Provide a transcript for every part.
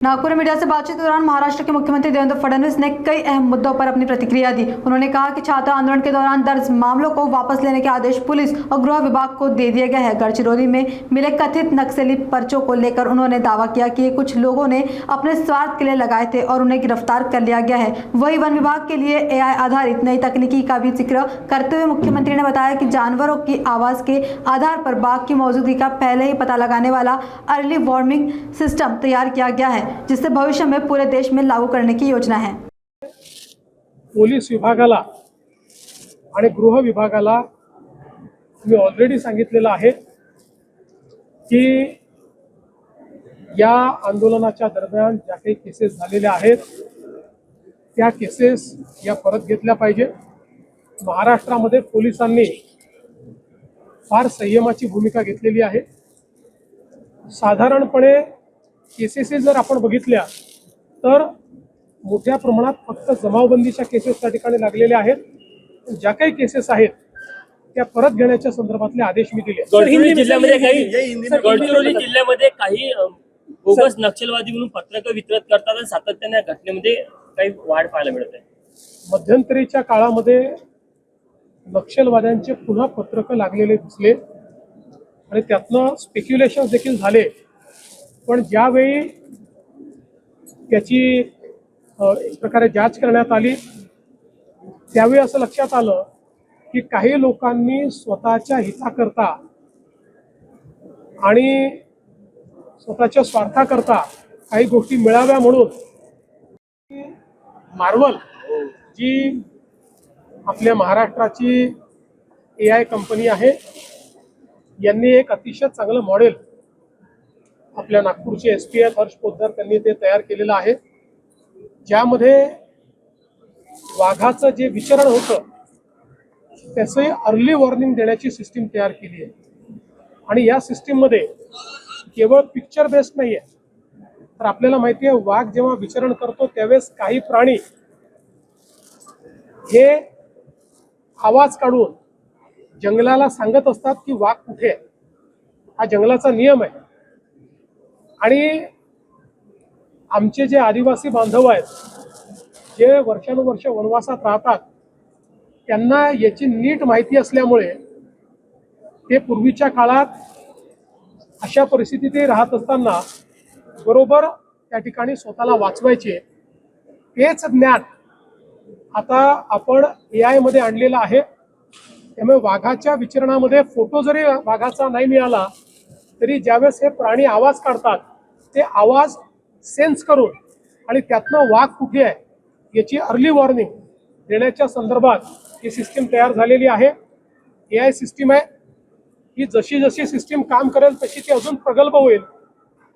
नागपुर में मीडिया से बातचीत के दौरान महाराष्ट्र के मुख्यमंत्री देवेंद्र फडणवीस ने कई अहम मुद्दों पर अपनी प्रतिक्रिया दी। उन्होंने कहा कि छात्र आंदोलन के दौरान दर्ज मामलों को वापस लेने के आदेश पुलिस और गृह विभाग को दे दिए गए हैं। गढ़चिरौली में मिले कथित नक्सली पर्चों को लेकर उन्होंने दावा किया कि ये कुछ लोगों ने अपने स्वार्थ के लिए लगाए थे और उन्हें गिरफ्तार कर लिया गया है। वही वन विभाग के लिए AI आधारित नई तकनीकी का भी जिक्र करते हुए मुख्यमंत्री ने बताया कि जानवरों की आवाज के आधार पर बाघ की मौजूदगी का पहले ही पता लगाने वाला अर्ली वार्निंग सिस्टम तैयार किया गया है, जिससे भविष्य में पूरे देश में लागू करने की योजना है। पोलीस विभागाला आणि गृह विभागाला मी ऑलरेडी सांगितलेलं आहे की या आंदोलनाच्या दरम्यान ज्या काही केसेस झालेल्या आहेत त्या केसेस या परत घेतल्या पाहिजे। महाराष्ट्रामध्ये पोलिसांनी फार संयमाची भूमिका घेतलेली आहे। साधारणपणे केसेस जर आपण बघितल्या तर मोठ्या प्रमाणात फक्त जमावबंदीच्या केसेस त्या ठिकाणी लागलेल्या आहेत। ज्या काही केसेस आहेत त्या परत घेण्याच्या संदर्भातले आदेश मी दिले। गडचिरोली जिल्ह्यामध्ये काही बोगस नक्षलवादी म्हणून पत्रक वितरित करतात आणि सातत्याने या घटनेमध्ये काही वाढ पाहायला मिळत आहे। मध्यंतरीच्या काळामध्ये नक्षलवाद्यांचे पुन्हा पत्रक लागलेले दिसले आणि त्यातनं स्पेक्युलेशन देखील झाले, पण ज्यावेळी त्याची एक प्रकारे जांच करण्यात आली त्यावेळी असं लक्षात आलं की काही लोकांनी स्वतःच्या हिताकरता आणि स्वतःच्या स्वार्थाकरता काही गोष्टी मिळाव्या म्हणून मार्वल जी आपल्या महाराष्ट्राची AI कंपनी आहे यांनी एक अतिशय चांगलं मॉडेल आपल्या नागपूरचे SP हर्ष पोद्दार त्यांनी ते तयार केलेलं आहे, ज्यामध्ये वाघाचं जे विचरण होतं त्याचे अर्ली वॉर्निंग देण्याची सिस्टीम तयार केली आहे। आणि या सिस्टीममध्ये केवळ पिक्चर बेस्ड नाही आहे, तर आपल्याला माहिती आहे वाघ जेव्हा विचरण करतो त्यावेळेस काही प्राणी हे आवाज काढून जंगलाला सांगत असतात की वाघ कुठे आहे। हा जंगलाचा नियम आहे। आणि आमचे जे आदिवासी बांधव आहेत जे वर्षानुवर्ष वनवासात राहतात त्यांना याची नीट माहिती असल्यामुळे ते पूर्वीच्या काळात अशा परिस्थितीत राहत असताना बरोबर त्या ठिकाणी स्वतःला वाचवायचे। तेच ज्ञान आता आपण AI मध्ये आणलेलं आहे। त्यामुळे वाघाच्या विचरणामध्ये फोटो जरी वाघाचा नाही मिळाला तरी ज्यावेळेस हे प्राणी आवाज काढतात ते आवाज सेन्स करून आणि त्यातनं वाघ कुठे आहे याची अर्ली वॉर्निंग देण्याच्या संदर्भात ही सिस्टीम तयार झालेली आहे। AI सिस्टीम आहे ही जशी जशी सिस्टीम काम करेल तशी ती अजून प्रगल्भ होईल।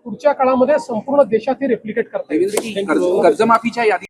पुढच्या काळामध्ये संपूर्ण देशात ही रेप्लिकेट करता येईल। कर्जमाफीच्या यादी